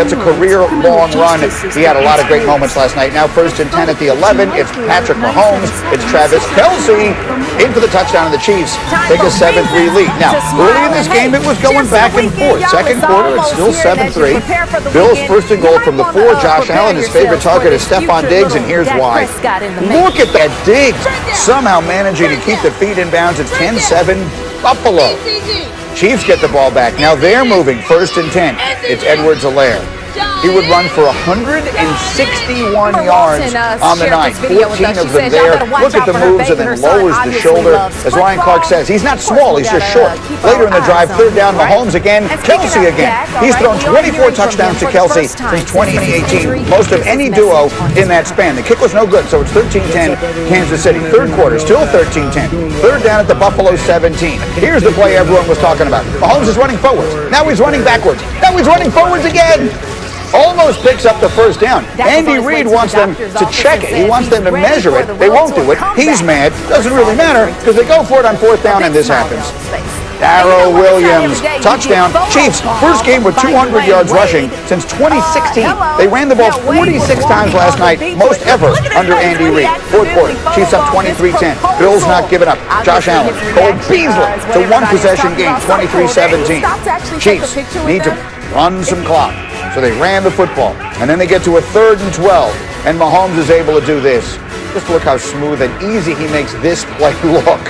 That's a career-long run. He had a lot of great moments last night. Now 1st and 10 at the 11. It's Patrick Mahomes. It's Travis Kelce in for the touchdown of the Chiefs. Take a 7-3 lead. Now, early in this game, it was going back and forth. Second quarter, it's still 7-3. Bills 1st and goal from the 4. Josh Allen, his favorite target is Stephon Diggs, and here's why. Look at that Diggs somehow managing to keep the feet in bounds. It's 10-7 Buffalo. Chiefs get the ball back. Now they're moving 1st and 10. It's Edwards-Helaire. He would run for 161 yards on the night. 14 of them there. Look at the moves and then lowers the shoulder. As Ryan Clark says, he's not small, he's just short. Later in the drive, 3rd down, Mahomes again, Kelce again. He's thrown 24 touchdowns to Kelce since 2018, most of any duo in that span. The kick was no good, so it's 13-10 Kansas City. 3rd quarter, still 13-10. 3rd down at the Buffalo 17. Here's the play everyone was talking about. Mahomes is running forwards. Now he's running backwards. Now he's running forwards again. Almost picks up the 1st down. Andy Reid wants them to check it. He wants them to measure it. They won't do it. He's mad. Doesn't really matter because they go for it on 4th down and this happens. Darrell Williams, touchdown. Chiefs, first game with 200 yards rushing since 2016. They ran the ball 46 times last night, most ever under Andy Reid. 4th quarter, Chiefs up 23-10. Bills not giving up. Josh Allen, Cole Beasley. It's a one-possession game, 23-17. Chiefs need to run some clock. So they ran the football, and then they get to a 3rd and 12, and Mahomes is able to do this. Just look how smooth and easy he makes this play look.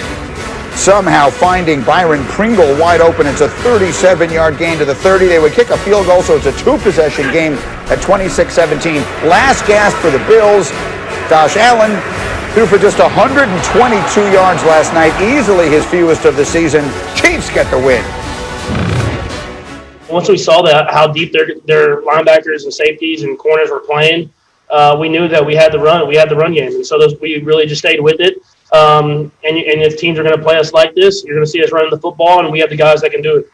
Somehow finding Byron Pringle wide open. It's a 37-yard gain to the 30. They would kick a field goal, so it's a 2-possession game at 26-17. Last gasp for the Bills. Josh Allen threw for just 122 yards last night, easily his fewest of the season. Chiefs get the win. Once we saw that how deep their linebackers and safeties and corners were playing, we knew that we had the run. We had the run game, and so we really just stayed with it. And if teams are going to play us like this, you're going to see us running the football, and we have the guys that can do it.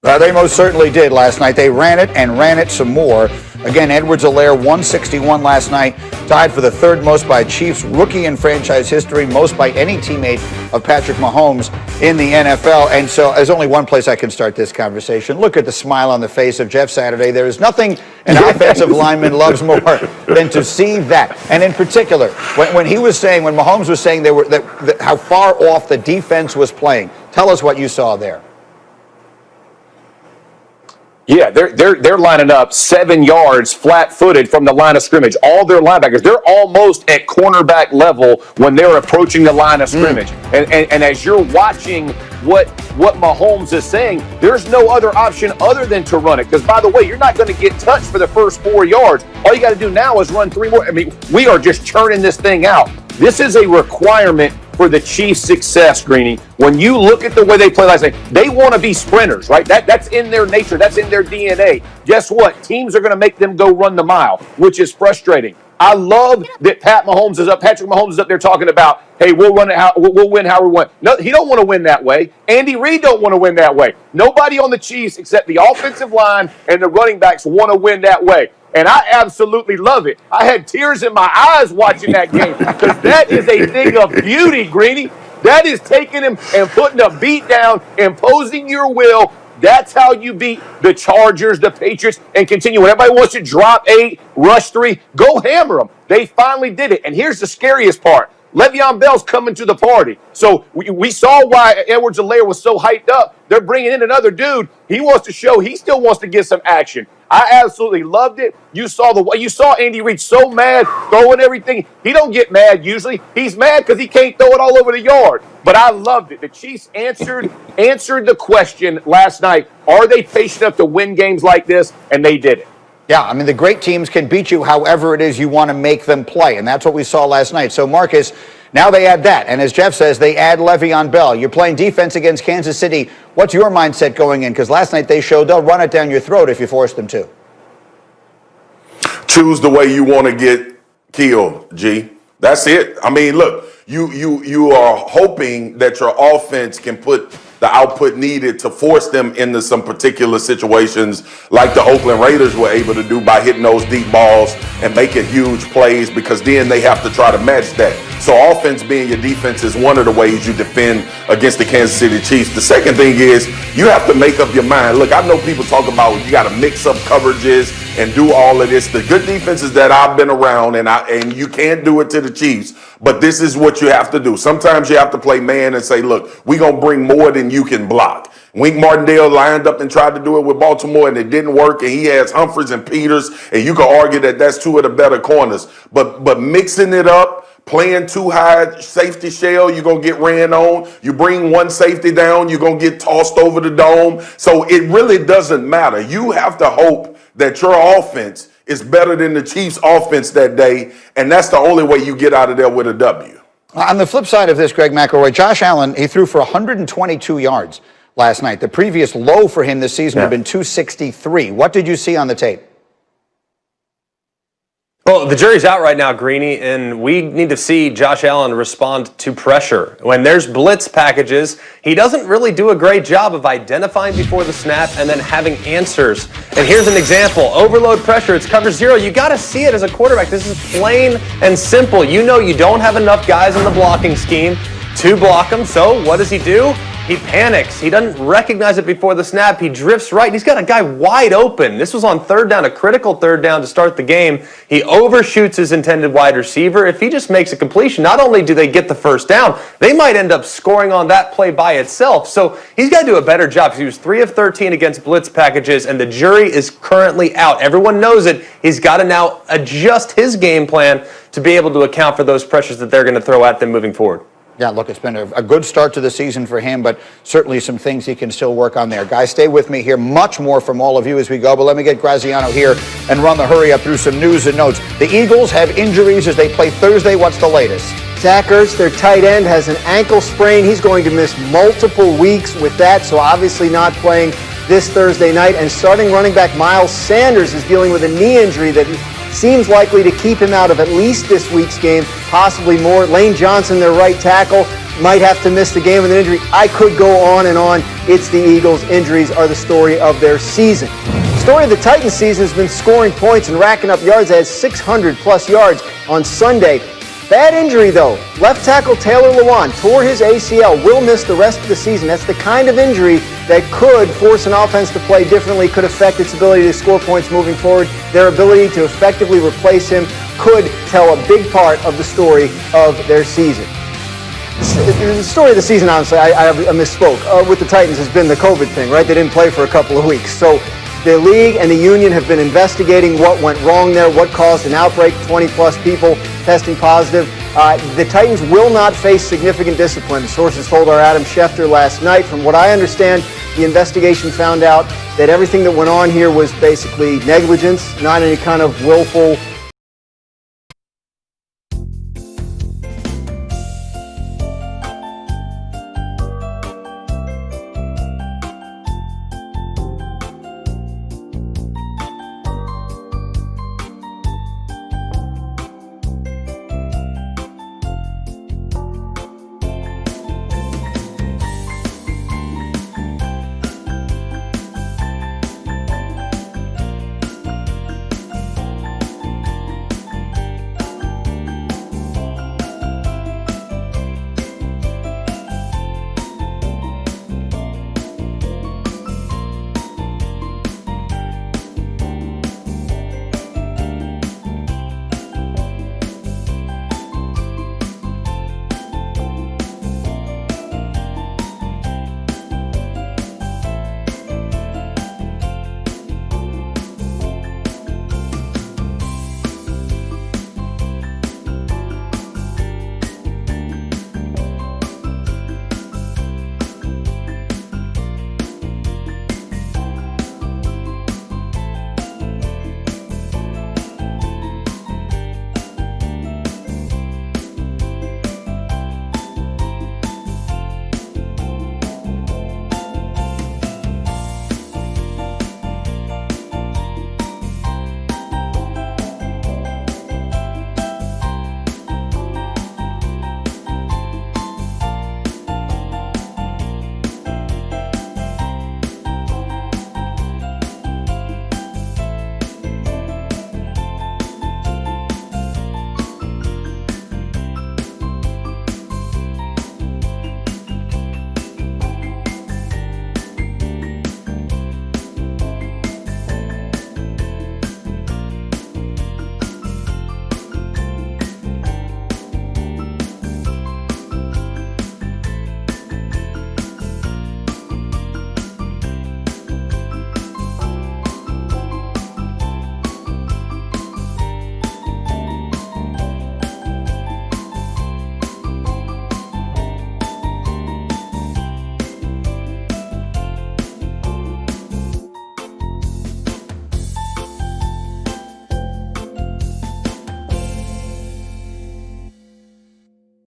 They most certainly did last night. They ran it some more. Again, Edwards-Helaire, 161 last night, tied for the 3rd most by Chiefs rookie in franchise history, most by any teammate of Patrick Mahomes in the NFL. And so there's only one place I can start this conversation. Look at the smile on the face of Jeff Saturday. There is nothing an offensive lineman loves more than to see that. And in particular, when Mahomes was saying how far off the defense was playing, tell us what you saw there. Yeah, they're lining up 7 yards flat-footed from the line of scrimmage. All their linebackers, they're almost at cornerback level when they're approaching the line of scrimmage. And as you're watching what Mahomes is saying, there's no other option other than to run it. Because, by the way, you're not going to get touched for the first 4 yards. All you got to do now is run 3 more. I mean, we are just churning this thing out. This is a requirement for the Chiefs' success, Greeny. When you look at the way they play last night, they want to be sprinters, right? That's in their nature. That's in their DNA. Guess what? Teams are going to make them go run the mile, which is frustrating. I love that Patrick Mahomes is up there talking about, hey, we'll win how we want. No, he don't want to win that way. Andy Reid don't want to win that way. Nobody on the Chiefs except the offensive line and the running backs want to win that way. And I absolutely love it. I had tears in my eyes watching that game because that is a thing of beauty, Greeny. That is taking him and putting a beat down, imposing your will. That's how you beat the Chargers, the Patriots, and continue. When everybody wants to drop 8, rush 3, go hammer them. They finally did it. And here's the scariest part. Le'Veon Bell's coming to the party. So we saw why Edwards-Helaire was so hyped up. They're bringing in another dude. He wants to show he still wants to get some action. I absolutely loved it. You saw Andy Reid so mad, throwing everything. He don't get mad usually. He's mad because he can't throw it all over the yard. But I loved it. The Chiefs answered the question last night. Are they patient enough to win games like this? And they did it. Yeah, I mean, the great teams can beat you however it is you want to make them play, and that's what we saw last night. So, Marcus, now they add that, and as Jeff says, they add Le'Veon Bell. You're playing defense against Kansas City. What's your mindset going in? Because last night they showed they'll run it down your throat if you force them to. Choose the way you want to get killed, G. That's it. I mean, look, you are hoping that your offense can put the output needed to force them into some particular situations like the Oakland Raiders were able to do by hitting those deep balls and making huge plays, because then they have to try to match that. So offense being your defense is one of the ways you defend against the Kansas City Chiefs. The second thing is you have to make up your mind. Look, I know people talk about you got to mix up coverages and do all of this. The good defenses that I've been around, and you can't do it to the Chiefs, but this is what you have to do. Sometimes you have to play man and say, look, we're going to bring more than you can block. Wink Martindale lined up and tried to do it with Baltimore, and it didn't work. And he has Humphries and Peters, and you can argue that that's two of the better corners. But mixing it up, playing too high safety shell, you're going to get ran on. You bring one safety down, you're going to get tossed over the dome. So it really doesn't matter. You have to hope that your offense is better than the Chiefs' offense that day, and that's the only way you get out of there with a W. On the flip side of this, Greg McElroy, Josh Allen, he threw for 122 yards last night. The previous low for him this season had been 263. What did you see on the tape? Well, the jury's out right now, Greeny, and we need to see Josh Allen respond to pressure. When there's blitz packages, he doesn't really do a great job of identifying before the snap and then having answers. And here's an example. Overload pressure, it's cover zero. You got to see it as a quarterback. This is plain and simple. You know you don't have enough guys in the blocking scheme to block him, so what does he do? He panics. He doesn't recognize it before the snap. He drifts right. He's got a guy wide open. This was on third down, a critical third down to start the game. He overshoots his intended wide receiver. If he just makes a completion, not only do they get the first down, they might end up scoring on that play by itself. So he's got to do a better job. He was 3 of 13 against blitz packages, and the jury is currently out. Everyone knows it. He's got to now adjust his game plan to be able to account for those pressures that they're going to throw at them moving forward. Yeah, look, it's been a good start to the season for him, but certainly some things he can still work on there. Guys, stay with me here. Much more from all of you as we go, but let me get Graziano here and run the hurry up through some news and notes. The Eagles have injuries as they play Thursday. What's the latest? Zach Ertz, their tight end, has an ankle sprain. He's going to miss multiple weeks with that, so obviously not playing this Thursday night. And starting running back Miles Sanders is dealing with a knee injury that seems likely to keep him out of at least this week's game, possibly more. Lane Johnson, their right tackle, might have to miss the game with an injury. I could go on and on. It's the Eagles. Injuries are the story of their season. The story of the Titans season has been scoring points and racking up yards. They had 600-plus yards on Sunday. Bad injury, though. Left tackle Taylor Lewan tore his ACL, will miss the rest of the season. That's the kind of injury that could force an offense to play differently, could affect its ability to score points moving forward. Their ability to effectively replace him could tell a big part of the story of their season. The story of the season, honestly, I misspoke, with the Titans has been the COVID thing, right? They didn't play for a couple of weeks. So the league and the union have been investigating what went wrong there, what caused an outbreak, 20-plus people testing positive. The Titans will not face significant discipline. Sources told our Adam Schefter last night. From what I understand, the investigation found out that everything that went on here was basically negligence, not any kind of willful